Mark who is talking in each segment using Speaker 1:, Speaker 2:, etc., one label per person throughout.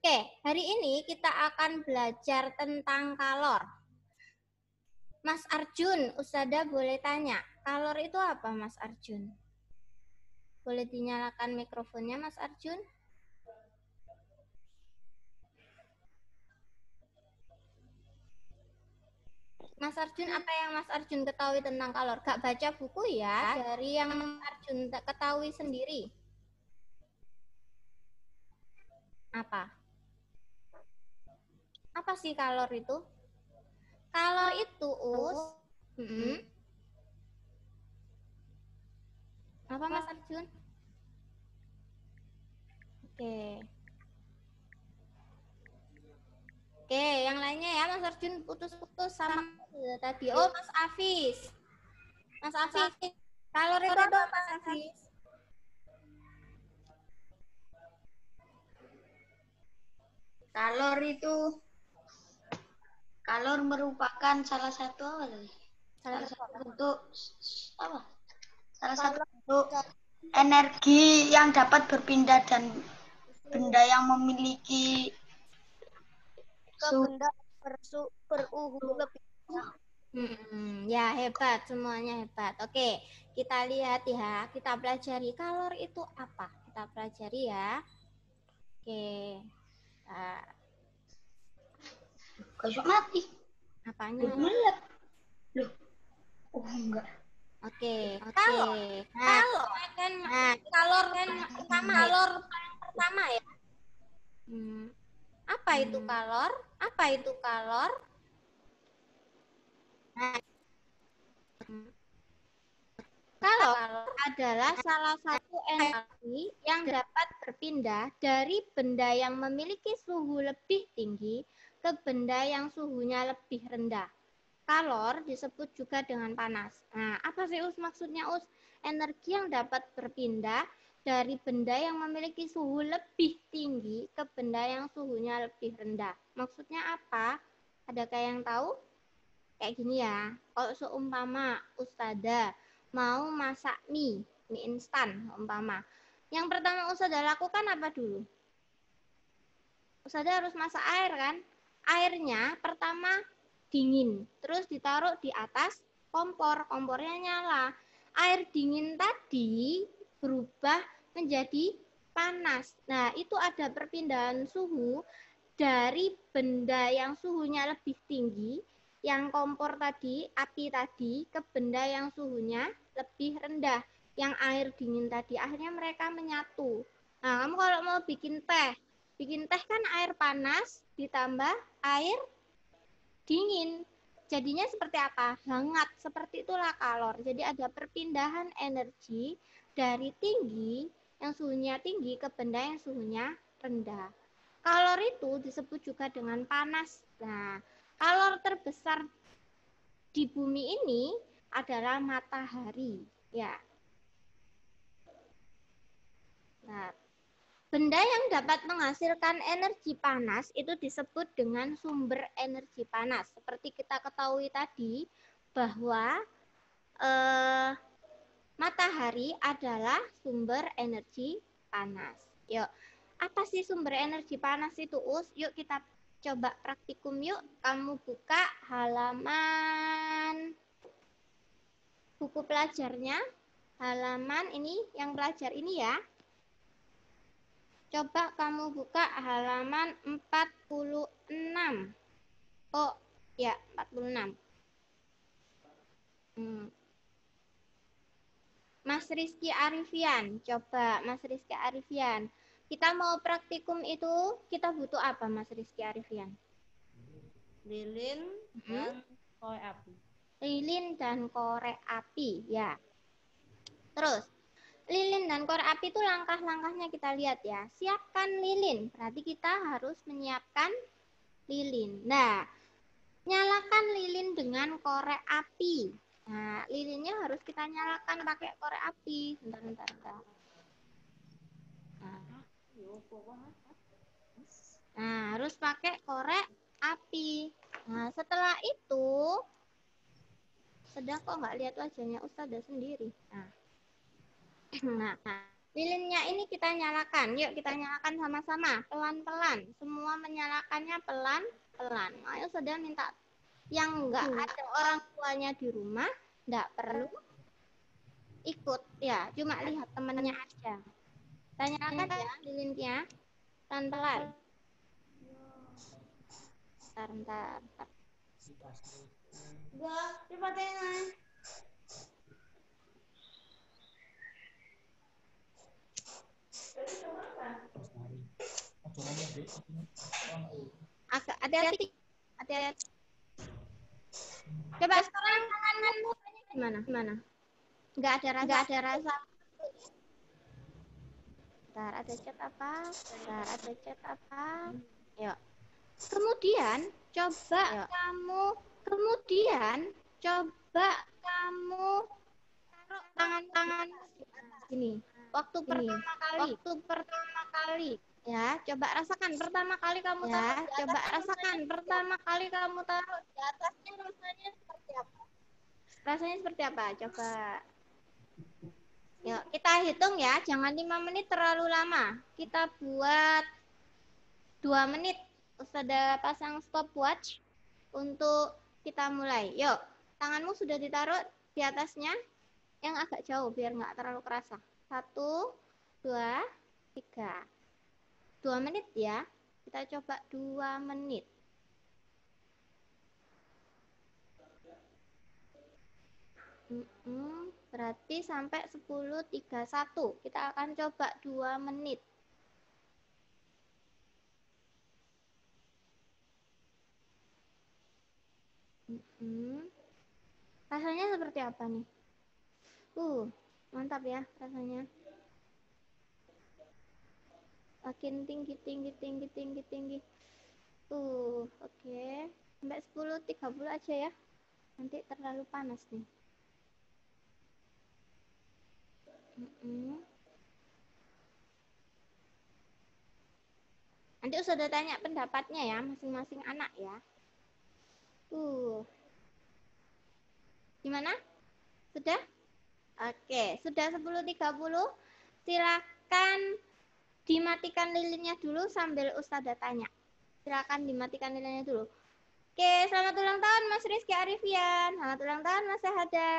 Speaker 1: Oke, hari ini kita akan belajar tentang kalor. Mas Arjun, Ustazah boleh tanya, kalor itu apa Mas Arjun? Boleh dinyalakan mikrofonnya Mas Arjun? Mas Arjun, apa yang Mas Arjun ketahui tentang kalor? Gak baca buku ya, dari yang Mas Arjun ketahui sendiri. Apa? Apa sih kalor itu? Kalor itu, apa Mas Arjun? Oke, yang lainnya ya Mas Arjun putus-putus sama tadi. Oh, Mas Afis. Mas Afis, kalor itu apa Mas Afis?
Speaker 2: Kalor merupakan salah satu bentuk energi yang dapat berpindah dan benda yang memiliki
Speaker 3: benda beruhu lebih.
Speaker 1: Ya, hebat, semuanya hebat. Oke, kita lihat ya, kita pelajari kalor itu apa. Kita pelajari ya. Oke.
Speaker 2: Kok mati?
Speaker 1: Apanya?
Speaker 2: Loh. Oh, enggak.
Speaker 1: Oke. Kalor kan kalor pertama ya. Apa itu kalor? Apa itu kalor? Kalor adalah salah satu energi yang dapat berpindah dari benda yang memiliki suhu lebih tinggi ke benda yang suhunya lebih rendah. Kalor disebut juga dengan panas. Nah, apa sih Us maksudnya Us? Energi yang dapat berpindah dari benda yang memiliki suhu lebih tinggi ke benda yang suhunya lebih rendah. Maksudnya apa? Adakah yang tahu? Kayak gini ya. Kalau seumpama Ustazah mau masak mie instan umpama. Yang pertama Ustazah lakukan apa dulu? Ustazah harus masak air kan? Airnya pertama dingin, terus ditaruh di atas kompor, kompornya nyala. Air dingin tadi berubah menjadi panas. Nah, itu ada perpindahan suhu dari benda yang suhunya lebih tinggi, yang kompor tadi, api tadi, ke benda yang suhunya lebih rendah, yang air dingin tadi. Akhirnya mereka menyatu. Nah, kamu kalau mau bikin teh kan air panas ditambah air dingin. Jadinya seperti apa? Hangat. Seperti itulah kalor. Jadi ada perpindahan energi dari tinggi, yang suhunya tinggi, ke benda yang suhunya rendah. Kalor itu disebut juga dengan panas. Nah, kalor terbesar di bumi ini adalah matahari. Ya. Nah, benda yang dapat menghasilkan energi panas itu disebut dengan sumber energi panas. Seperti kita ketahui tadi bahwa matahari adalah sumber energi panas. Yuk, apa sih sumber energi panas itu, Us? Yuk kita coba praktikum yuk. Kamu buka halaman buku pelajarnya. Halaman ini yang belajar ini ya. Coba kamu buka halaman 46. Oh, ya, 46. Mas Rizky Arifian, coba Mas Rizky Arifian. Kita mau praktikum itu, kita butuh apa Mas Rizky Arifian?
Speaker 3: Lilin dan korek api.
Speaker 1: Lilin dan korek api, ya. Terus, lilin dan korek api itu langkah-langkahnya kita lihat ya. Siapkan lilin, berarti kita harus menyiapkan lilin. Nah, nyalakan lilin dengan korek api. Nah, lilinnya harus kita nyalakan pakai korek api. Bentar. Nah, harus pakai korek api. Nah, setelah itu, sedang kok nggak lihat wajahnya Ustazah sendiri. Nah, Lilinnya ini kita nyalakan. Yuk kita nyalakan sama-sama. Pelan-pelan. Semua menyalakannya pelan-pelan. Ayo sudah minta. Yang enggak ada orang tuanya di rumah, enggak perlu ikut. Ya, cuma lihat temennya aja. Kita nyalakan ya lilinnya. Pelan-pelan. Bentar. Enggak, dipatein. Agak hati-hati. Coba sekarang tanganmu gimana? Enggak ada rasa. Bentar, ada chat apa? Yuk. Kemudian coba kamu taruh tangan sini. Waktu pertama kali. Ya, coba rasakan pertama kali kamu taruh. Di atasnya rasanya seperti apa? Coba. Yuk, kita hitung ya. Jangan 5 menit terlalu lama. Kita buat 2 menit. Ustazah pasang stopwatch untuk kita mulai. Yuk, tanganmu sudah ditaruh di atasnya yang agak jauh biar nggak terlalu kerasa. 1, 2, 3. 2 menit ya. Kita coba 2 menit. Berarti sampai 10.31. Kita akan coba 2 menit. Rasanya seperti apa nih? Mantap ya rasanya. Makin tinggi. Oke. Sampai 10.30 aja ya. Nanti terlalu panas nih. Nanti sudah tanya pendapatnya ya, masing-masing anak ya. Gimana? Sudah? Oke, sudah 10.30. Silakan dimatikan lilinnya dulu sambil Ustazah tanya. Silakan dimatikan lilinnya dulu. Oke, selamat ulang tahun Mas Rizky Arifian. Selamat ulang tahun Mas Sahada.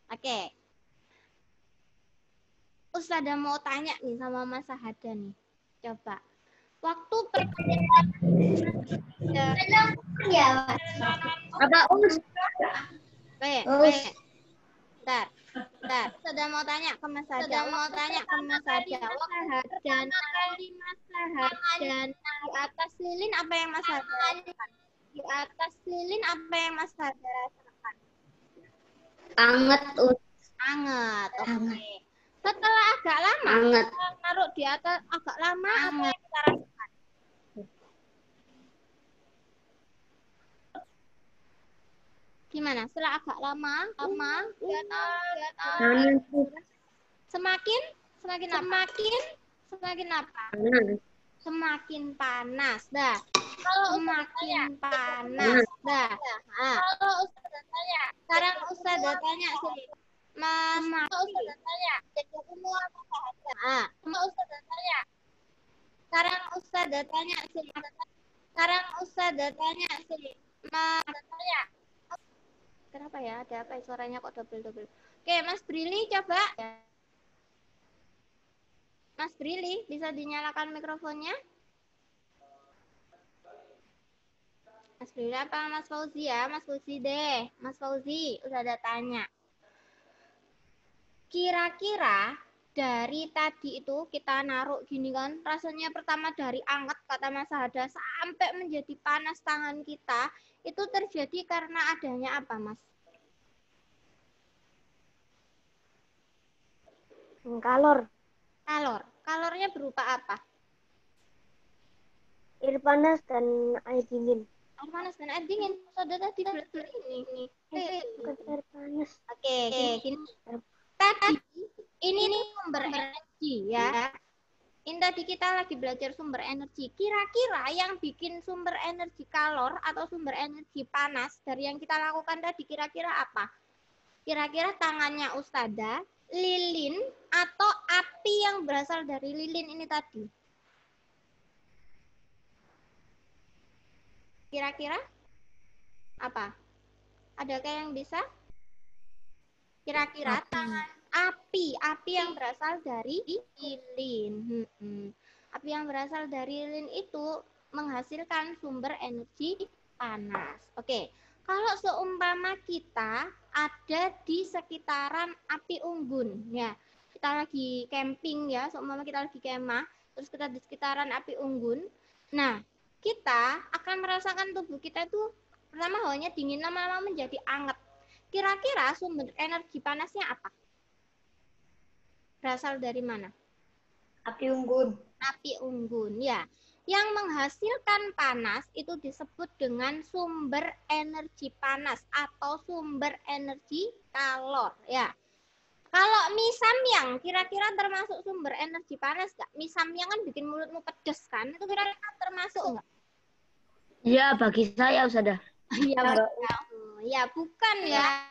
Speaker 1: Oke. Ustazah mau tanya nih sama Mas Sahada nih. Coba. Waktu pertanyaan
Speaker 2: Apa
Speaker 1: Bentar. Sudah mau tanya ke Mas Sada. Dan Mas Sahada di atas lilin apa yang Mas Sahada rasakan? Anget. Oke. Setelah agak lama, naruh di atas agak lama, apa yang kita rasakan? Gimana? Setelah agak lama, di atas. Semakin apa? Semakin panas. Dah. Kalau semakin panas. Dah. Kalau Ustazah tanya, sekarang Ustazah tanya sih. Mas, kalau Ustazah tanya, jadi semua apa saja? Kalau Ustazah tanya, sekarang Ustazah tanya sih. Mas, tanya. Kenapa ya? Ada apa? Suaranya kok double. Oke, Mas Brili coba. Mas Brili, bisa dinyalakan mikrofonnya? Mas Brili apa Mas Fauzi ya? Mas Fauzi deh. Mas Fauzi, udah ada tanya. Kira-kira dari tadi itu kita naruh gini kan, rasanya pertama dari anget kata Mas Sahada sampai menjadi panas tangan kita, itu terjadi karena adanya apa, Mas? Kalornya berupa apa?
Speaker 3: Air panas dan air dingin.
Speaker 1: Air panas dan air dingin. Saudara tadi belajar ini.
Speaker 3: Bukan air panas.
Speaker 1: Oke, gini. Tadi ini sumber energi ya. Ini tadi kita lagi belajar sumber energi. Kira-kira yang bikin sumber energi kalor atau sumber energi panas dari yang kita lakukan tadi kira-kira apa? Kira-kira tangannya Ustazah lilin atau api yang berasal dari lilin ini tadi? Kira-kira apa? Adakah yang bisa? Kira-kira api yang berasal dari lilin. Api yang berasal dari lilin itu menghasilkan sumber energi panas. Oke, kalau seumpama kita ada di sekitaran api unggun, ya kita lagi camping ya, seumpama kita lagi kemah, terus kita di sekitaran api unggun. Nah, kita akan merasakan tubuh kita itu pertama hawanya dingin, lama-lama menjadi anget. Kira-kira sumber energi panasnya apa? Berasal dari mana?
Speaker 2: Api unggun.
Speaker 1: Api unggun, ya. Yang menghasilkan panas itu disebut dengan sumber energi panas atau sumber energi kalor, ya. Kalau mie samyang, kira-kira termasuk sumber energi panas nggak? Mie samyang kan bikin mulutmu pedes kan? Itu kira-kira termasuk nggak?
Speaker 4: Iya, bagi saya sudah.
Speaker 1: Iya, ya bukan ya.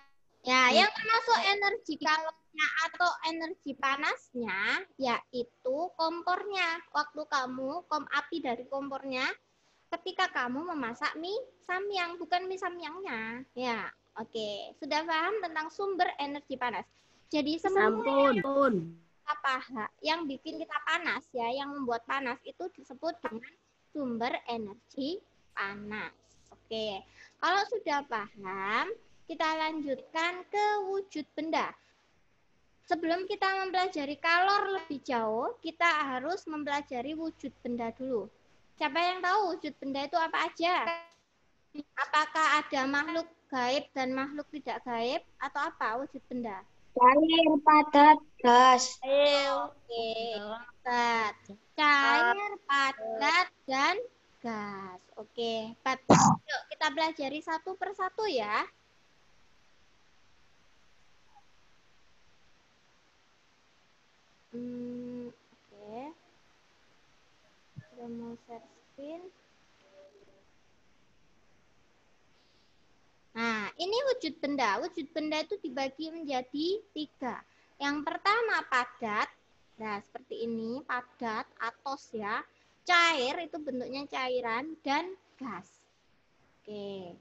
Speaker 1: Ya, yang termasuk energi kalornya atau energi panasnya yaitu kompornya. Waktu kamu api dari kompornya ketika kamu memasak mie samyang, bukan mie samyangnya. Ya, oke. Sudah paham tentang sumber energi panas. Jadi semua apa yang bikin kita panas ya, yang membuat panas itu disebut dengan sumber energi panas. Oke. Kalau sudah paham, kita lanjutkan ke wujud benda. Sebelum kita mempelajari kalor lebih jauh, kita harus mempelajari wujud benda dulu. Siapa yang tahu wujud benda itu apa aja? Apakah ada makhluk gaib dan makhluk tidak gaib? Atau apa wujud benda?
Speaker 3: Cair, padat, gas.
Speaker 1: Oke, padat. Cair, padat, dan gas. Oke, yuk kita pelajari satu persatu ya. Oke. Udah mau share screen. Nah, ini wujud benda. Wujud benda itu dibagi menjadi 3. Yang pertama padat. Nah, seperti ini, padat, atos ya. Cair itu bentuknya cairan dan gas. Oke.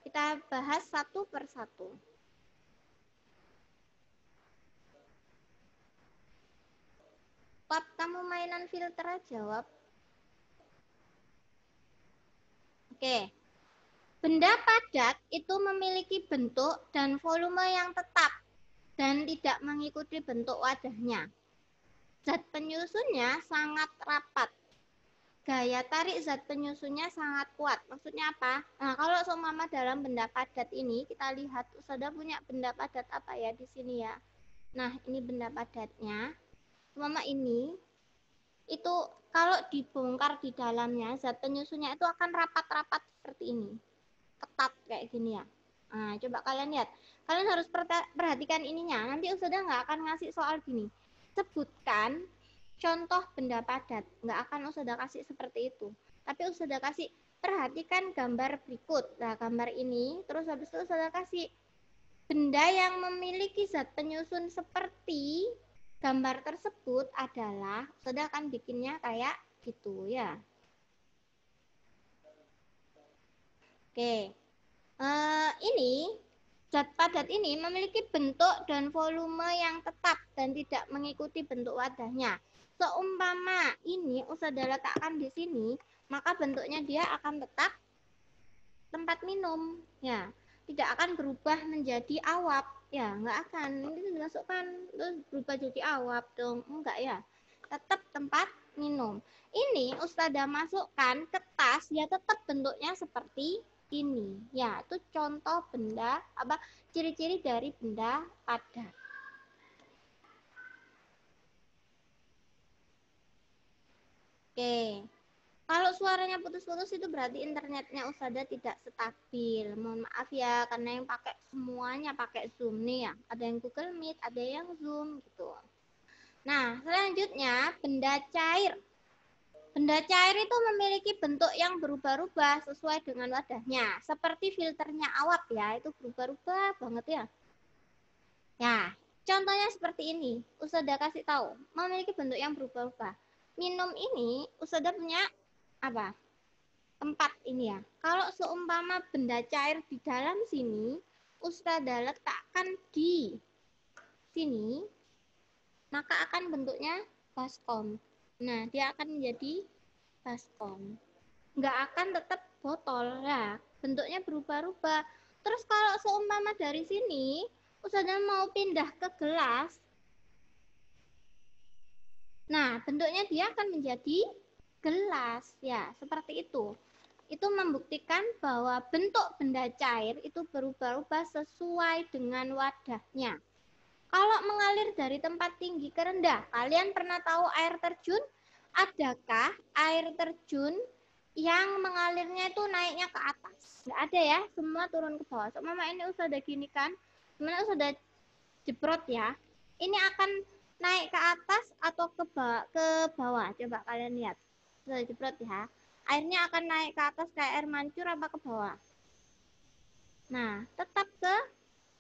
Speaker 1: Kita bahas satu persatu. Pap, kamu mainan filter aja, jawab. Oke. Benda padat itu memiliki bentuk dan volume yang tetap dan tidak mengikuti bentuk wadahnya. Zat penyusunnya sangat rapat. Gaya tarik zat penyusunnya sangat kuat. Maksudnya apa? Nah, kalau seumpama dalam benda padat ini, kita lihat Ustazah punya benda padat apa ya di sini ya. Nah, ini benda padatnya. Seumpama ini, itu kalau dibongkar di dalamnya, zat penyusunnya itu akan rapat-rapat seperti ini. Ketat kayak gini ya. Nah, coba kalian lihat. Kalian harus perhatikan ininya. Nanti Ustazah nggak akan ngasih soal gini. Sebutkan contoh benda padat. Nggak akan Ustazah kasih seperti itu. Tapi Ustazah kasih, perhatikan gambar berikut. Nah, gambar ini. Terus habis itu Ustazah kasih benda yang memiliki zat penyusun seperti gambar tersebut adalah, Ustazah akan bikinnya kayak gitu ya. Oke, ini zat padat ini memiliki bentuk dan volume yang tetap dan tidak mengikuti bentuk wadahnya. Seumpama ini Ustazah letakkan di sini, maka bentuknya dia akan tetap tempat minum, ya, tidak akan berubah menjadi awap, ya, nggak akan. Ini dimasukkan terus berubah jadi awap dong, enggak ya, tetap tempat minum. Ini Ustazah masukkan ke tas, ya tetap bentuknya seperti ini, ya, itu contoh benda apa, ciri-ciri dari benda padat. Oke, kalau suaranya putus-putus itu berarti internetnya Ustazah tidak stabil. Mohon maaf ya, karena yang pakai semuanya pakai Zoom nih ya. Ada yang Google Meet, ada yang Zoom gitu. Nah, selanjutnya benda cair. Benda cair itu memiliki bentuk yang berubah-ubah sesuai dengan wadahnya. Seperti filternya awap ya, itu berubah-ubah banget ya. Ya, Contohnya seperti ini, Ustazah kasih tahu, memiliki bentuk yang berubah-ubah. Minum ini, Ustazah punya apa? Tempat ini ya. Kalau seumpama benda cair di dalam sini, Ustazah letakkan di sini, maka akan bentuknya baskom. Nah, dia akan menjadi baskom. Nggak akan tetap botol ya, bentuknya berubah-ubah. Terus kalau seumpama dari sini Ustazah mau pindah ke gelas, nah bentuknya dia akan menjadi gelas ya, seperti itu. Itu membuktikan bahwa bentuk benda cair itu berubah-ubah sesuai dengan wadahnya. Kalau mengalir dari tempat tinggi ke rendah, kalian pernah tahu air terjun? Adakah air terjun yang mengalirnya itu naiknya ke atas? Nggak ada ya, semua turun ke bawah. So, mama ini sudah gini kan, sebenarnya sudah jebrot ya. Ini akan naik ke atas atau ke bawah? Coba kalian lihat. Sudah jebrot ya. Airnya akan naik ke atas kayak air mancur apa ke bawah? Nah, tetap ke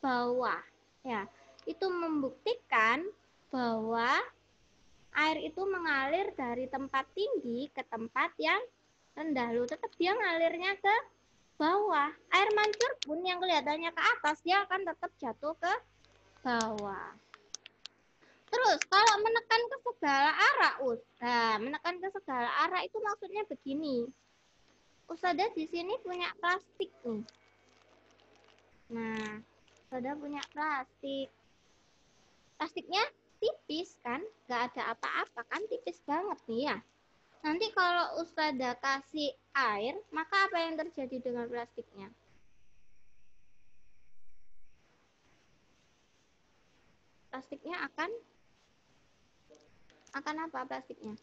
Speaker 1: bawah. Ya, itu membuktikan bahwa air itu mengalir dari tempat tinggi ke tempat yang rendah. Lu tetap dia ngalirnya ke bawah. Air mancur pun yang kelihatannya ke atas, dia akan tetap jatuh ke bawah. Terus kalau menekan ke segala arah, nah, menekan ke segala arah itu maksudnya begini. Ustazah di sini punya plastik nih. Nah, Ustazah punya plastik. Plastiknya tipis kan, nggak ada apa-apa kan, tipis banget nih ya. Nanti kalau Ustazah kasih air, maka apa yang terjadi dengan plastiknya? Plastiknya akan apa plastiknya?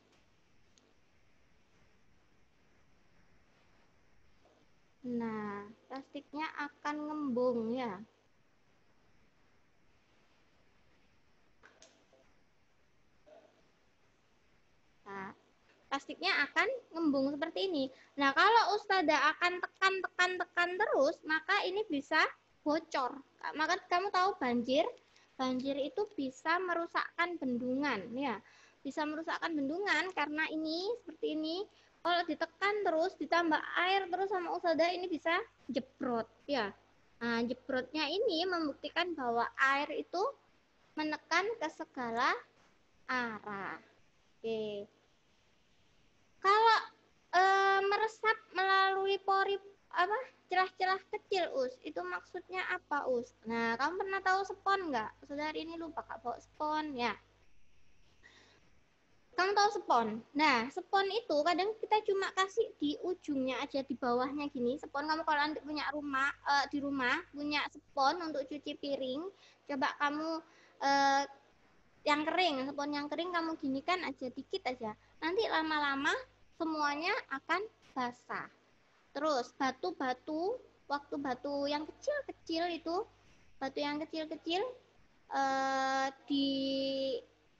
Speaker 1: Nah, plastiknya akan ngembung ya. Nah, plastiknya akan ngembung seperti ini. Nah, kalau Ustazah akan tekan terus, maka ini bisa bocor. Maka kamu tahu banjir? Banjir itu bisa merusakkan bendungan, ya. Bisa merusakkan bendungan karena ini seperti ini. Kalau ditekan terus, ditambah air terus sama Ustazah, ini bisa jebrot, ya. Nah, jebrotnya ini membuktikan bahwa air itu menekan ke segala arah. Oke. Kalau meresap melalui pori apa celah-celah kecil itu maksudnya apa Nah, kamu pernah tahu spon nggak? Saudari ini lupa kak bawa spon ya. Kamu tahu spon? Nah, spon itu kadang kita cuma kasih di ujungnya aja, di bawahnya gini. Spon kamu kalau nanti punya rumah di rumah punya spon untuk cuci piring, coba kamu yang kering, spon yang kering kamu ginikan aja dikit aja. Nanti lama-lama semuanya akan basah. Terus batu-batu, waktu batu yang kecil-kecil itu, batu yang kecil-kecil di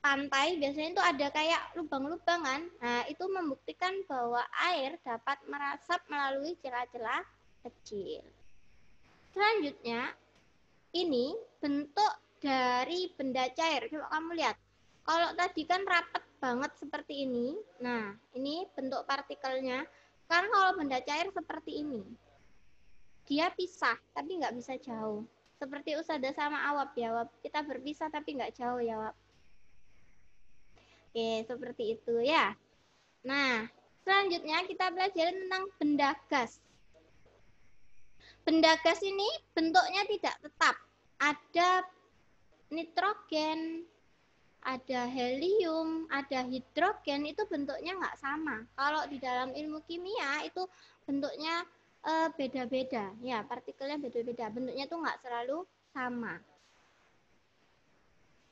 Speaker 1: pantai biasanya itu ada kayak lubang-lubangan. Nah, itu membuktikan bahwa air dapat merasap melalui celah-celah kecil. Selanjutnya, ini bentuk dari benda cair. Coba kamu lihat. Kalau tadi kan rapat banget seperti ini. Nah, ini bentuk partikelnya. Sekarang kalau benda cair seperti ini. Dia pisah, tapi nggak bisa jauh. Seperti Ustazah sama Awab ya, Awab. Kita berpisah tapi nggak jauh ya, Awab. Oke, seperti itu ya. Nah, selanjutnya kita belajar tentang benda gas. Benda gas ini bentuknya tidak tetap. Ada nitrogen, ada helium, ada hidrogen, itu bentuknya nggak sama. Kalau di dalam ilmu kimia itu bentuknya beda-beda, ya partikelnya beda-beda, bentuknya tuh nggak selalu sama.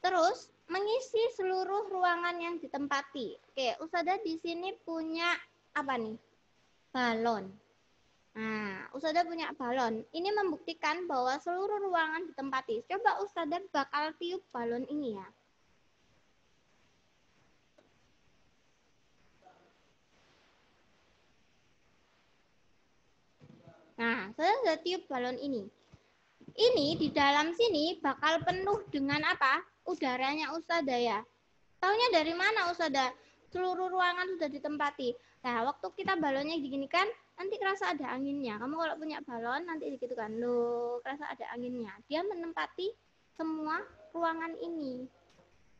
Speaker 1: Terus mengisi seluruh ruangan yang ditempati. Oke, Ustazah di sini punya apa nih? Balon. Nah, Ustazah punya balon. Ini membuktikan bahwa seluruh ruangan ditempati. Coba Ustazah bakal tiup balon ini ya. Nah, saya sudah tiup balon ini. ini di dalam sini bakal penuh dengan apa? Udaranya Ustazah ya. Taunya dari mana Ustazah? Seluruh ruangan sudah ditempati. Nah, waktu kita balonnya diginikan, nanti kerasa ada anginnya. Kamu kalau punya balon, nanti gitu kan, loh, kerasa ada anginnya. Dia menempati semua ruangan ini.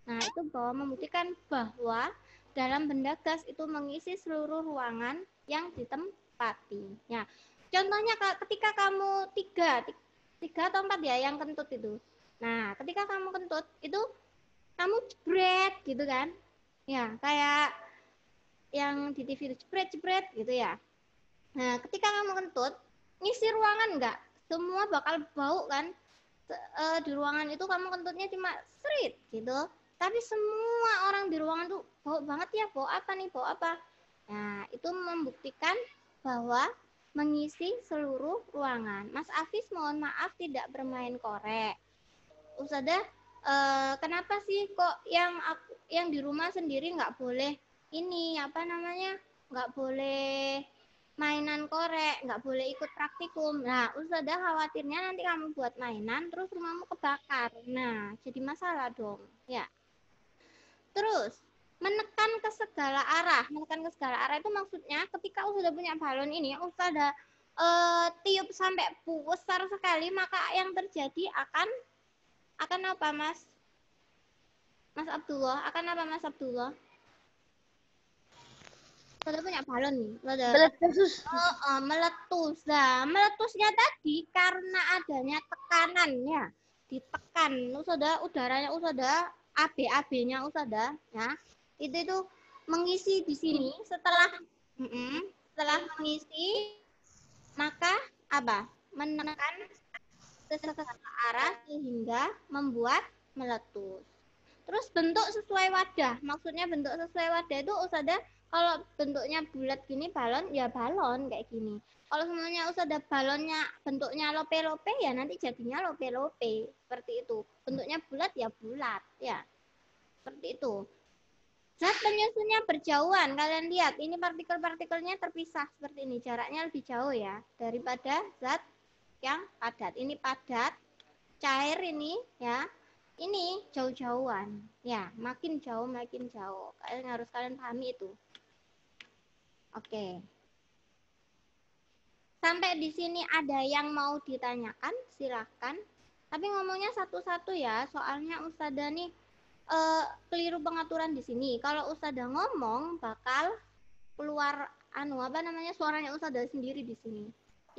Speaker 1: Nah, itu bahwa membuktikan bahwa dalam benda gas itu mengisi seluruh ruangan yang ditempati. Ya, contohnya ketika kamu tiga atau 4 ya yang kentut itu. Nah, ketika kamu kentut itu kamu jebret gitu kan? Ya, kayak yang di TV itu jebret gitu ya. Nah, ketika kamu kentut, ngisi ruangan enggak? Semua bakal bau kan? Di ruangan itu kamu kentutnya cuma serit gitu. Tapi semua orang di ruangan tuh bau banget ya, bau apa nih, bau apa? Nah, itu membuktikan bahwa mengisi seluruh ruangan. Mas Afis mohon maaf tidak bermain korek. Ustazah, kenapa sih kok yang di rumah sendiri nggak boleh ini apa namanya, nggak boleh mainan korek, nggak boleh ikut praktikum. Nah, Ustazah khawatirnya nanti kamu buat mainan terus rumahmu kebakar. Nah, jadi masalah dong. Ya. Terus menekan ke segala arah. Menekan ke segala arah itu maksudnya ketika Ustazah punya balon ini, Ustazah tiup sampai besar sekali, maka yang terjadi akan apa, Mas? Mas Abdullah, akan apa Mas Abdullah? Kita punya balon nih.
Speaker 4: Meletus.
Speaker 1: Meletus. Nah, meletusnya tadi karena adanya tekanan ya. Ditekan. Udaranya AB-nya ya. Itu mengisi di sini setelah mengisi maka apa? Menekan ke segala arah sehingga membuat meletus. Terus bentuk sesuai wadah. Maksudnya bentuk sesuai wadah itu Ustazah kalau bentuknya bulat gini balon, ya balon kayak gini. Kalau semuanya Ustazah balonnya bentuknya lope-lope ya nanti jadinya lope-lope. Seperti itu. Bentuknya bulat ya bulat ya. Seperti itu. Zat penyusunnya berjauhan. Kalian lihat ini partikel-partikelnya terpisah seperti ini. Jaraknya lebih jauh ya daripada zat yang padat. Ini padat, cair ini ya. Ini jauh-jauhan. Ya, makin jauh. Kalian pahami itu. Oke. Sampai di sini ada yang mau ditanyakan? Silahkan. Tapi ngomongnya satu-satu ya. Soalnya Ustazah nih keliru pengaturan di sini. Kalau Ustazah ngomong bakal keluar suaranya Ustazah sendiri di sini.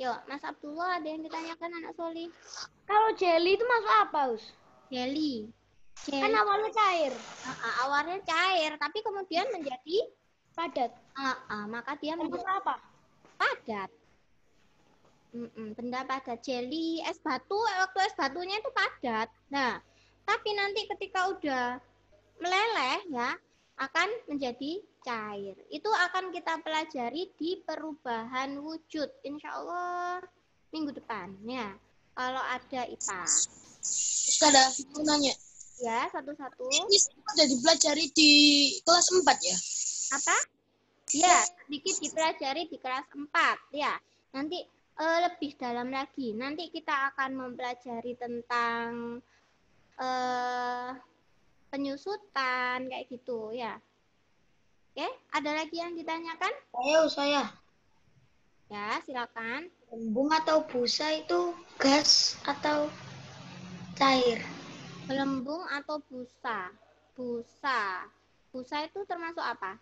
Speaker 1: Yuk, Mas Abdullah ada yang ditanyakan anak Soli?
Speaker 4: Kalau jelly itu masuk apa, Us?
Speaker 1: Jelly.
Speaker 4: Kan awalnya cair.
Speaker 1: Awalnya cair, tapi kemudian menjadi
Speaker 4: Padat.
Speaker 1: maka dia menjadi
Speaker 4: apa?
Speaker 1: padat. Benda padat. Jelly, es batu, waktu es batunya itu padat. Nah, tapi nanti ketika udah meleleh ya, akan menjadi cair. Itu akan kita pelajari di perubahan wujud. Insya Allah minggu depan ya. Kalau ada IPA.
Speaker 2: Ustazah, mau nanya.
Speaker 1: Ya, satu-satu.
Speaker 2: Ini sudah dipelajari di kelas 4 ya?
Speaker 1: Apa? Ya, sedikit dipelajari di kelas 4 ya. Nanti lebih dalam lagi. Nanti kita akan mempelajari tentang penyusutan kayak gitu ya. Oke, ada lagi yang ditanyakan?
Speaker 2: Saya.
Speaker 1: Ya, silakan.
Speaker 2: Gelembung atau busa itu gas atau cair?
Speaker 1: Gelembung atau busa? Busa itu termasuk apa?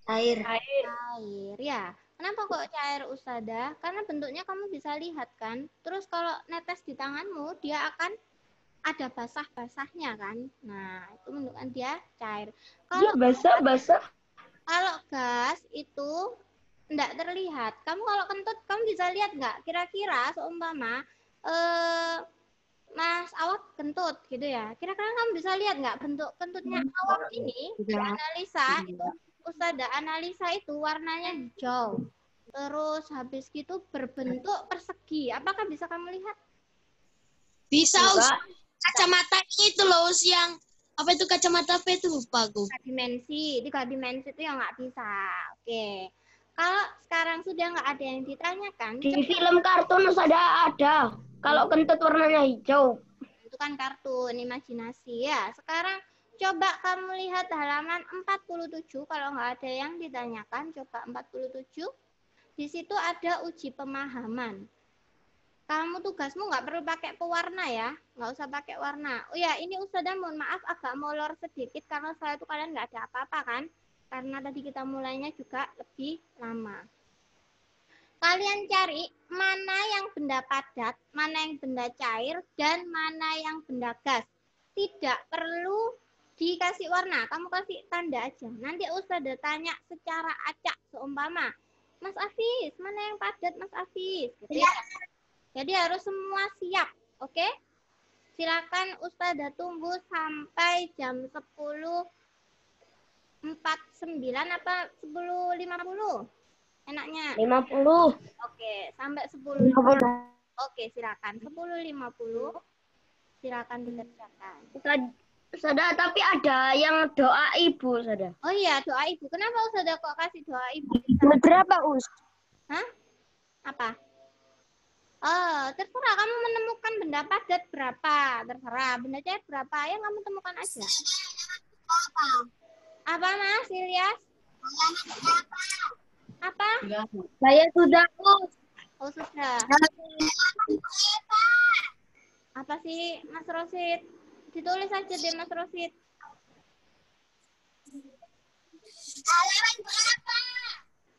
Speaker 2: Cair.
Speaker 1: Cair ya. Kenapa kok cair Ustazah? Karena bentuknya kamu bisa lihat kan. Terus kalau netes di tanganmu dia akan ada basah-basahnya kan. Nah, itu menunjukkan dia cair. Kalau
Speaker 4: basah.
Speaker 1: Kalau gas itu enggak terlihat. Kamu kalau kentut kamu bisa lihat enggak? Kira-kira seumpama Mas Awak kentut gitu ya. Kira-kira kamu bisa lihat enggak bentuk kentutnya Awak ini dianalisa itu Ustazah analisa itu warnanya hijau. Terus habis gitu berbentuk persegi. Apakah bisa kamu lihat?
Speaker 2: Bisa, kacamata itu loh, yang apa itu kacamata apa itu lupa aku.
Speaker 1: 3 dimensi itu yang nggak bisa. Oke. Kalau sekarang sudah nggak ada yang ditanyakan,
Speaker 3: Di film kartun ada. Kalau kentut warnanya hijau.
Speaker 1: itu kan kartun, imajinasi ya. Sekarang coba kamu lihat halaman 47, kalau nggak ada yang ditanyakan, coba 47. Di situ ada uji pemahaman. Kamu tugasmu nggak perlu pakai pewarna ya, nggak usah pakai warna. Oh ya, ini Ustazah mohon maaf agak molor sedikit karena saya tuh kalian nggak ada apa-apa kan? Karena tadi kita mulainya juga lebih lama. Kalian cari mana yang benda padat, mana yang benda cair, dan mana yang benda gas. Tidak perlu dikasih warna, kamu kasih tanda aja. Nanti Ustazah tanya secara acak, seumpama, Mas Afis, mana yang padat Mas Afis? Gitu ya. Jadi harus semua siap, oke? Silakan Ustazah tunggu sampai jam 10.49 apa 10.50? Enaknya.
Speaker 3: 50.
Speaker 1: Oke, sampai 10. Oke, silakan. 10.50. Silakan dikerjakan.
Speaker 3: Sudah, tapi ada yang doa ibu, sudah.
Speaker 1: Oh iya, doa ibu. Kenapa Ustazah kok kasih doa ibu?
Speaker 3: Berapa, Us?
Speaker 1: Hah? Apa? Oh, terserah kamu menemukan benda padat berapa. Terserah. Benda cair berapa. Yang kamu temukan aja. Apa, Mas Ilyas? Apa?
Speaker 3: Saya sudah, Us.
Speaker 1: Oh, sudah. Apa sih, Mas Rosid? Ditulis aja deh, Mas Rosid.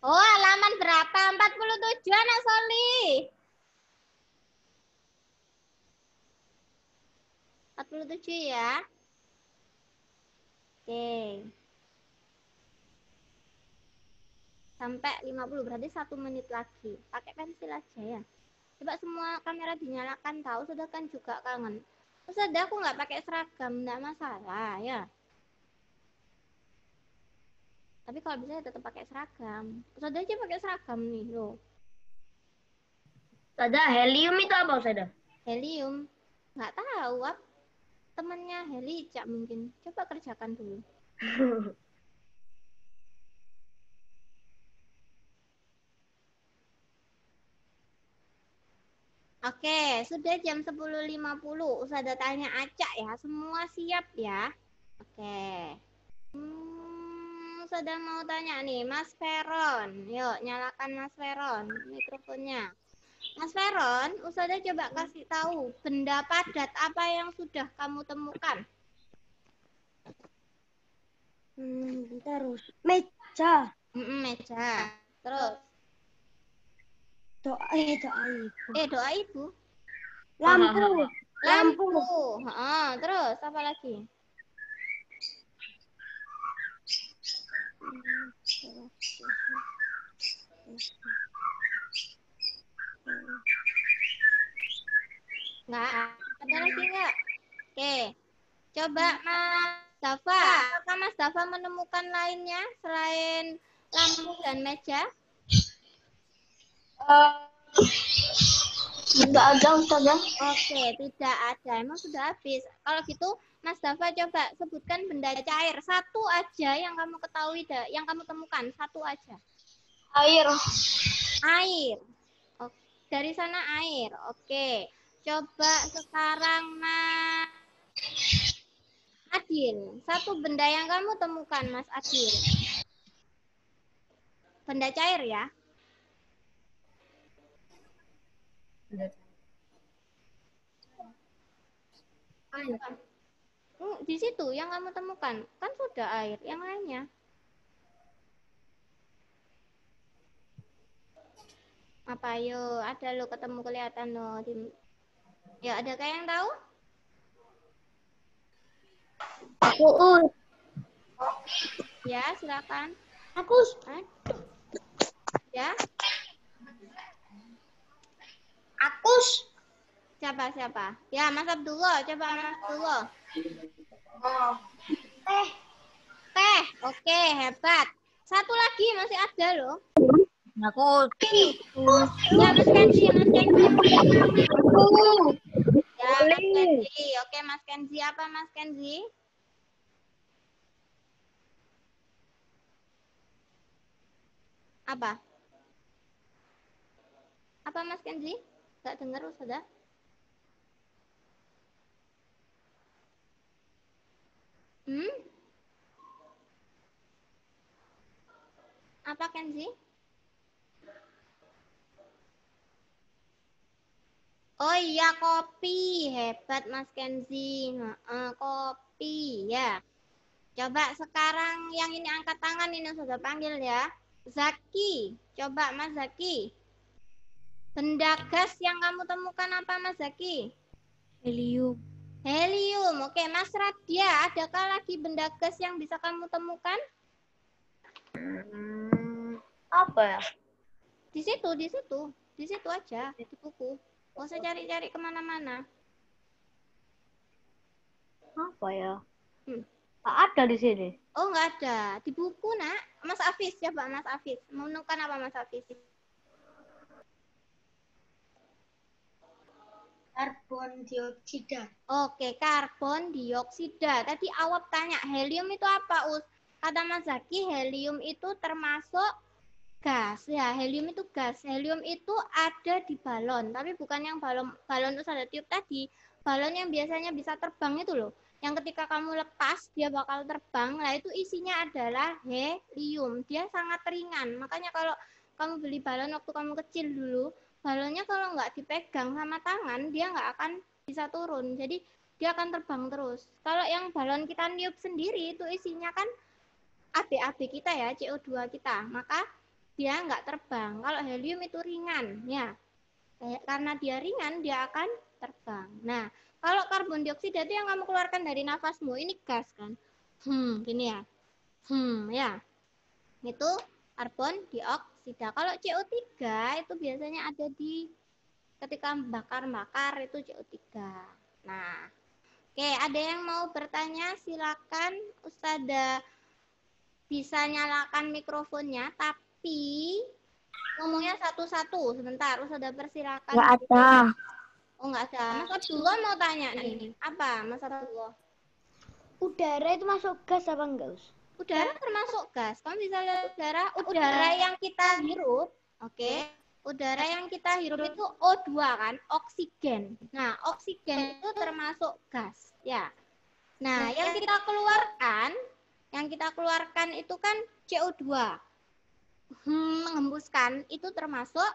Speaker 1: Oh, halaman berapa? 47, Anak Soli. 47 ya. Oke. Sampai 50, berarti 1 menit lagi. Pakai pensil aja ya. Coba semua kamera dinyalakan, tahu sudah kan juga kangen. Terus ada aku nggak pakai seragam, nggak masalah ya. Tapi kalau bisa ya tetap pakai seragam. Terus ada aja pakai seragam nih loh.
Speaker 3: Sudah, helium itu apa, sudah?
Speaker 1: Helium, nggak tahu apa. Temannya Heli Cak mungkin. Coba kerjakan dulu. Oke, sudah jam 10.50. Ustazah tanya acak ya. Semua siap ya. Oke. Ustazah mau tanya nih, Mas Veron. Yuk, nyalakan Mas Veron mikrofonnya. Mas Veron, Ustazah coba kasih tahu benda padat apa yang sudah kamu temukan.
Speaker 3: Terus meja.
Speaker 1: Meja. Terus.
Speaker 3: Doa ibu.
Speaker 1: Doa ibu.
Speaker 3: Lampu.
Speaker 1: Lampu. Terus apa lagi? Enggak. Ada lagi enggak? Oke. Coba Mas Dafa. Apakah Mas Dafa menemukan lainnya selain lampu dan meja?
Speaker 2: Tidak ada, Ustazah.
Speaker 1: Oke, tidak ada. Emang sudah habis. Kalau gitu, Mas Dafa coba sebutkan benda cair. Satu aja yang kamu ketahui, yang kamu temukan. Satu aja.
Speaker 2: Air.
Speaker 1: Air. Oke. Dari sana air. Oke. Coba sekarang Mas Adil. Satu benda yang kamu temukan, Mas Adil. Benda cair ya. Di situ yang kamu temukan. Kan sudah air. Yang lainnya. Apa yuk? Ada lo ketemu kelihatan lo. Ya, ada kayak yang tahu?
Speaker 3: Aku,
Speaker 1: Ya, silakan.
Speaker 3: Aku.
Speaker 1: Ya.
Speaker 2: Akus.
Speaker 1: Siapa? Ya, Mas Abdullah. Coba Mas Abdullah. Teh. Oke, hebat. Satu lagi masih ada loh.
Speaker 3: Aku.
Speaker 1: Ya, Mas Kenzi. Ya, Mas Kenzi. Oke, Mas Kenzi. Apa Mas Kenzi? Apa? Apa Mas Kenzi? Nggak dengar sudah? Apa Kenzi? Oh iya, kopi. Hebat Mas Kenzi. Kopi ya. Coba sekarang yang ini angkat tangan, ini sudah panggil ya. Zaki. Coba Mas Zaki. Benda gas yang kamu temukan apa Mas Zaki?
Speaker 4: Helium.
Speaker 1: Helium. Oke, Mas Radia, adakah lagi benda gas yang bisa kamu temukan?
Speaker 3: Apa ya?
Speaker 1: Di situ aja, di buku. Nggak usah cari-cari kemana-mana.
Speaker 3: Apa ya?
Speaker 1: Hmm.
Speaker 3: Ada di sini.
Speaker 1: Oh, nggak ada. Di buku, Nak. Mas Afis, coba Mas Afis. Menemukan apa Mas Afis?
Speaker 2: Karbon dioksida.
Speaker 1: Oke, karbon dioksida. Tadi Awap tanya, helium itu apa, Us? Kata Mas Zaki, helium itu termasuk gas. Ya, helium itu gas. Helium itu ada di balon, tapi bukan yang balon terus ada tiup tadi. Balon yang biasanya bisa terbang itu loh. Yang ketika kamu lepas, dia bakal terbang. Nah, itu isinya adalah helium. Dia sangat ringan. Makanya kalau kamu beli balon waktu kamu kecil dulu, balonnya kalau nggak dipegang sama tangan, dia nggak akan bisa turun. Jadi, dia akan terbang terus. Kalau yang balon kita niup sendiri, itu isinya kan AB kita ya, CO2 kita. Maka dia nggak terbang. Kalau helium itu ringan, ya. Karena dia ringan, dia akan terbang. Nah, kalau karbon dioksida itu yang kamu keluarkan dari nafasmu, ini gas kan? Gini ya. Ya. Itu karbon dioksida. Kalau CO3 itu biasanya ada di ketika bakar-bakar itu CO3. Nah, oke, ada yang mau bertanya? Silakan, Ustazah bisa nyalakan mikrofonnya, tapi ngomongnya satu-satu. Sebentar, Ustazah persilakan.
Speaker 3: Nggak ada.
Speaker 1: Oh, nggak ada. Mas Abdullah mau tanya nih. Apa, Mas Abdullah?
Speaker 4: Udara itu masuk gas apa enggak, Us?
Speaker 1: Udara termasuk gas. Kamu bisa lihat udara yang kita hirup. Oke. Udara yang kita hirup itu O2 kan, oksigen. Nah, oksigen itu termasuk gas, ya. Nah, yang kita keluarkan itu kan CO2. Menghembuskan itu termasuk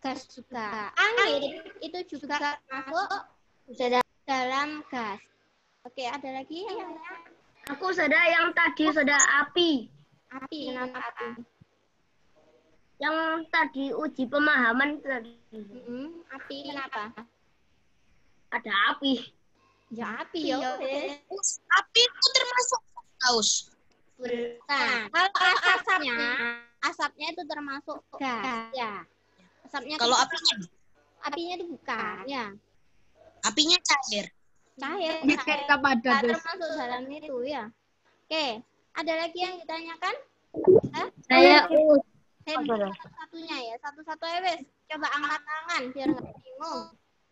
Speaker 1: gas juga. Angin itu juga masuk dalam gas. Oke, ada lagi yang tanya?
Speaker 3: Aku sudah yang tadi sudah api.
Speaker 1: Api, kenapa api?
Speaker 3: Yang tadi uji pemahaman tadi.
Speaker 1: Api kenapa?
Speaker 3: Ada api.
Speaker 1: Ya api ya.
Speaker 2: Api itu termasuk gas.
Speaker 1: Nah, kalau asapnya itu termasuk gas, ya. Asapnya
Speaker 2: Kalau
Speaker 1: apinya itu bukan, ya.
Speaker 2: apinya cair.
Speaker 1: Cair termasuk dalam itu, ya. Oke, ada lagi yang ditanyakan?
Speaker 3: Saya
Speaker 1: Satu-satunya ya, satu-satu ya wes. Coba angkat tangan biar nggak bingung.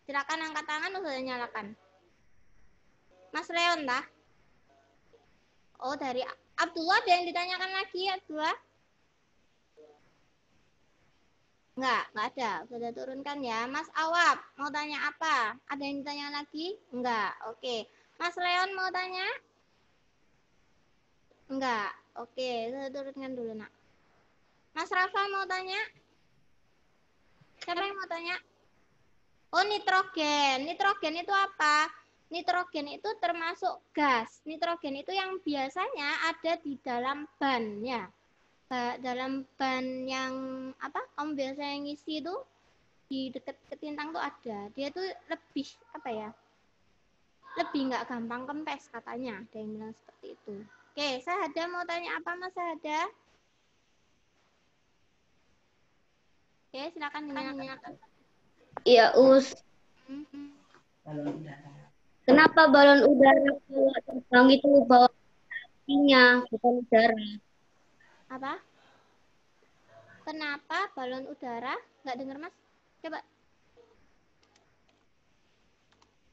Speaker 1: Silakan angkat tangan, udah nyalakan. Mas Leon dah. Oh, dari Abdullah ada yang ditanyakan lagi, Abdullah? Enggak ada. Sudah turunkan ya. Mas Awab, mau tanya apa? Ada yang ditanya lagi? Enggak. Oke. Mas Leon mau tanya? Enggak. Oke, sudah turunkan dulu, Nak. Mas Rafa mau tanya? Siapa yang mau tanya? Oh, nitrogen. Nitrogen itu apa? Nitrogen itu termasuk gas. Nitrogen itu yang biasanya ada di dalam ban, ya. Dalam ban yang apa? Kamu biasanya ngisi itu di dekat ketintang tuh ada. Dia tuh lebih apa ya? Lebih nggak gampang kempes katanya. Ada yang bilang seperti itu. Oke, Sahada mau tanya apa Mas Sahada? Oke, silakan dinyalakan.
Speaker 3: Iya, Us. Kenapa balon udara kalau terbang itu bawa apinya, bukan udara?
Speaker 1: Apa? Kenapa balon udara? Nggak dengar Mas? Coba.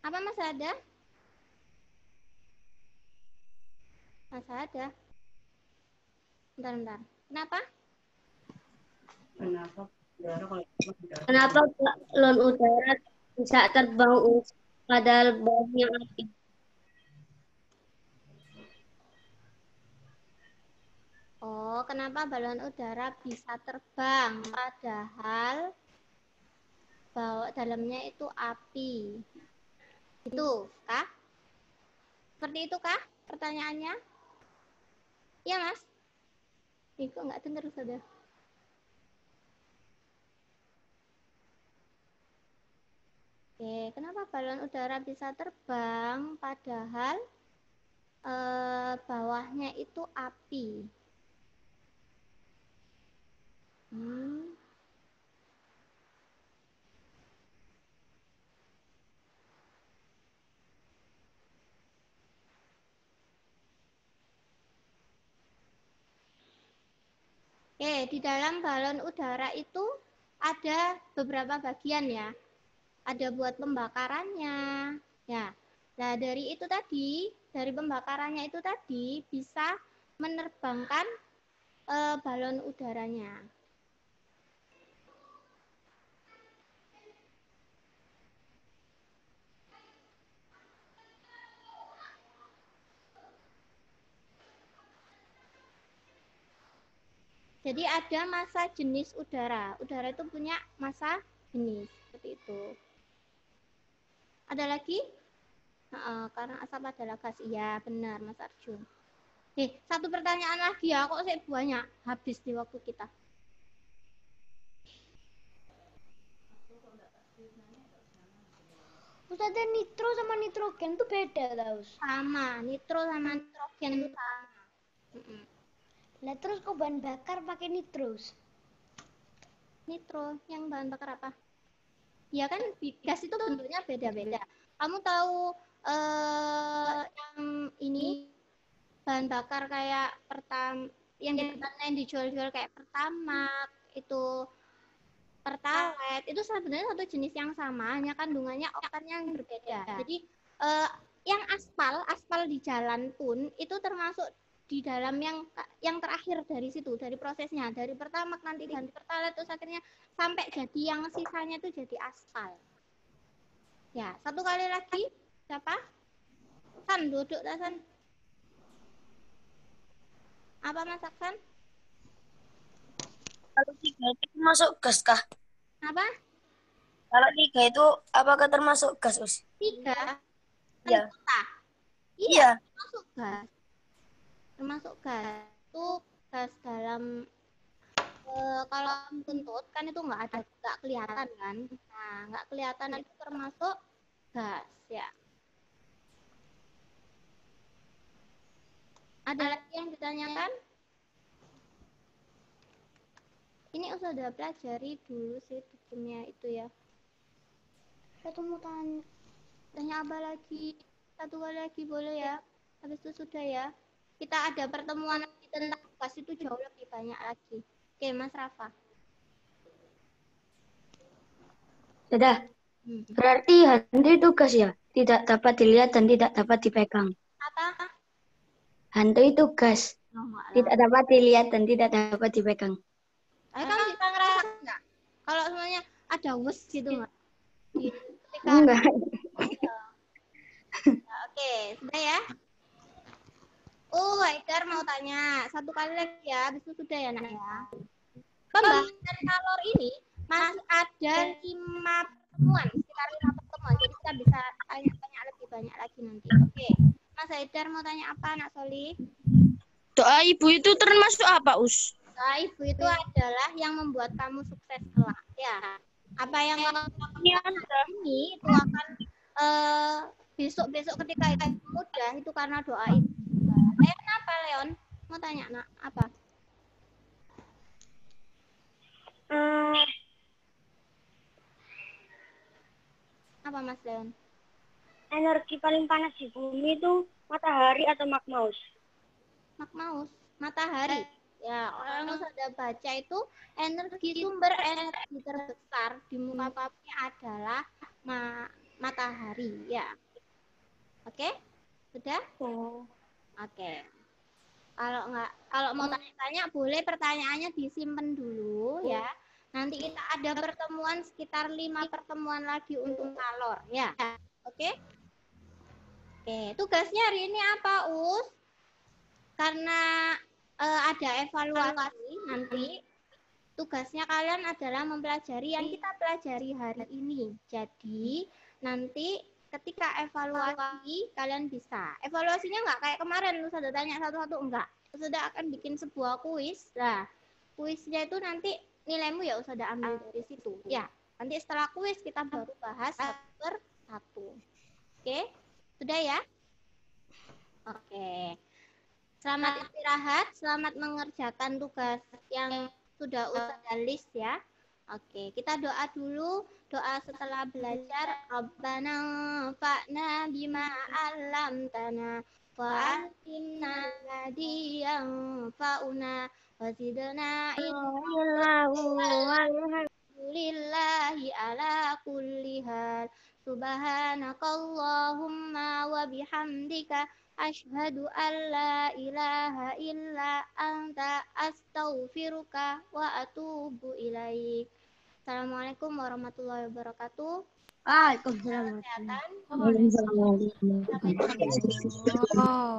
Speaker 1: Apa Mas ada? Mas ada. Bentar. Kenapa?
Speaker 3: Kenapa balon udara bisa terbang padahal bawahnya api?
Speaker 1: Oh, kenapa balon udara bisa terbang padahal dalamnya itu api? Itu kah? Seperti itu kah pertanyaannya? Iya, Mas? Kok nggak dengar, saudara? Oke, kenapa balon udara bisa terbang padahal bawahnya itu api? Oke, di dalam balon udara itu ada beberapa bagian ya. Ada buat pembakarannya. Ya. Nah, dari itu tadi, dari pembakarannya itu tadi bisa menerbangkan balon udaranya. Jadi ada massa jenis udara. Udara itu punya massa jenis seperti itu. Ada lagi? Karena asap adalah gas. Iya, benar Mas Arjun. Satu pertanyaan lagi ya, kok saya banyak habis di waktu kita.
Speaker 4: Ustazah, nitro sama nitrogen itu beda tau?
Speaker 1: Sama, nitro sama nitrogen itu sama.
Speaker 4: Nah terus kok bahan bakar pakai nitros?
Speaker 1: Nitro, yang bahan bakar apa? Ya kan gas itu bentuknya beda-beda. Kamu tahu yang ini bahan bakar kayak yang dijual-jual kayak Pertamax, itu Pertalite, itu sebenarnya satu jenis yang sama, hanya kandungannya oktannya yang berbeda. Jadi yang aspal di jalan pun itu termasuk di dalam yang terakhir dari situ, dari prosesnya, dari Pertamax nanti diganti Pertalite, terus akhirnya sampai jadi yang sisanya itu jadi aspal. Ya, satu kali lagi, siapa? San, duduk San. Apa Mas Aksan?
Speaker 2: Kalau 3 itu masuk gas kah?
Speaker 1: Apa?
Speaker 2: Kalau 3 itu apakah termasuk gas, Us?
Speaker 1: 3?
Speaker 2: Iya.
Speaker 1: Iya, termasuk gas. Termasuk gas. Itu gas dalam kalau tuntut kan itu nggak kelihatan kan. Nah, nggak kelihatan itu termasuk gas ya. Ada lagi yang ditanyakan? Ini sudah pelajari dulu sih di kimia itu ya.
Speaker 4: Saya mau tanya.
Speaker 1: Tanya apa lagi? Satu kali lagi boleh ya? Habis itu sudah ya. Kita ada pertemuan tentang gas itu jauh lebih banyak lagi. Oke, Mas Rafa.
Speaker 3: Sudah. Berarti hantu itu gas ya? Tidak dapat dilihat dan tidak dapat dipegang.
Speaker 1: Apa?
Speaker 3: Hantu itu gas. Tidak dapat dilihat dan tidak dapat dipegang.
Speaker 1: Kamu bisa ngerasa nggak? Kalau semuanya ada wes gitu nggak?
Speaker 3: Enggak.
Speaker 1: Oke, sudah ya. Haidar mau tanya. Satu kali lagi ya, habis itu sudah ya nak ya. Pembahasan kalor ini masih ada 5 pertemuan, sekitar 5 pertemuan. Jadi kita bisa tanya-tanya lebih banyak lagi nanti. Oke, Mas Haidar mau tanya apa, Nak Soli?
Speaker 2: Doa ibu itu termasuk apa, Us?
Speaker 1: Doa ibu itu adalah yang membuat kamu sukses kelak. Ya, apa yang kamu lakukan ini itu akan besok-besok ketika itu mudah itu karena doa ibu. Leon apa, Leon? Mau tanya, Nak, apa? Apa Mas Leon?
Speaker 3: Energi paling panas di bumi itu matahari atau magmaus?
Speaker 1: Magmaus, matahari. Ya, orang sudah baca itu sumber energi terbesar di muka bumi adalah matahari, ya. Oke? Sudah? Oke. Kalau mau tanya-tanya boleh pertanyaannya disimpan dulu ya. Nanti kita ada pertemuan sekitar 5 pertemuan lagi untuk ngalor ya. Oke? Oke, tugasnya hari ini apa, Us? Karena ada evaluasi nanti, tugasnya kalian adalah mempelajari yang kita pelajari hari ini. Jadi, nanti ketika evaluasi, kalian bisa. Evaluasinya nggak kayak kemarin, lu sudah tanya satu-satu, enggak. Lu sudah akan bikin sebuah kuis. Nah, kuisnya itu nanti nilaimu ya sudah ambil dari situ. Ya, nanti setelah kuis kita baru bahas satu per satu. Oke, sudah ya? Oke. Selamat istirahat, selamat mengerjakan tugas yang sudah Ustazah list ya. Oke, kita doa dulu. Doa setelah belajar. Rabbana fa'na bima 'allamtana wa'allimna alladhi yanfa'una wazidna lillahi ala kulli hal. Subhanakallahumma wa bihamdika asyhadu an la ilaha illa anta astaghfiruka wa atubu ilaik. Assalamualaikum warahmatullahi wabarakatuh.
Speaker 3: Waalaikumsalam.
Speaker 1: Kesehatan.
Speaker 3: Waalaikumsalam.
Speaker 1: Sampai jumpa.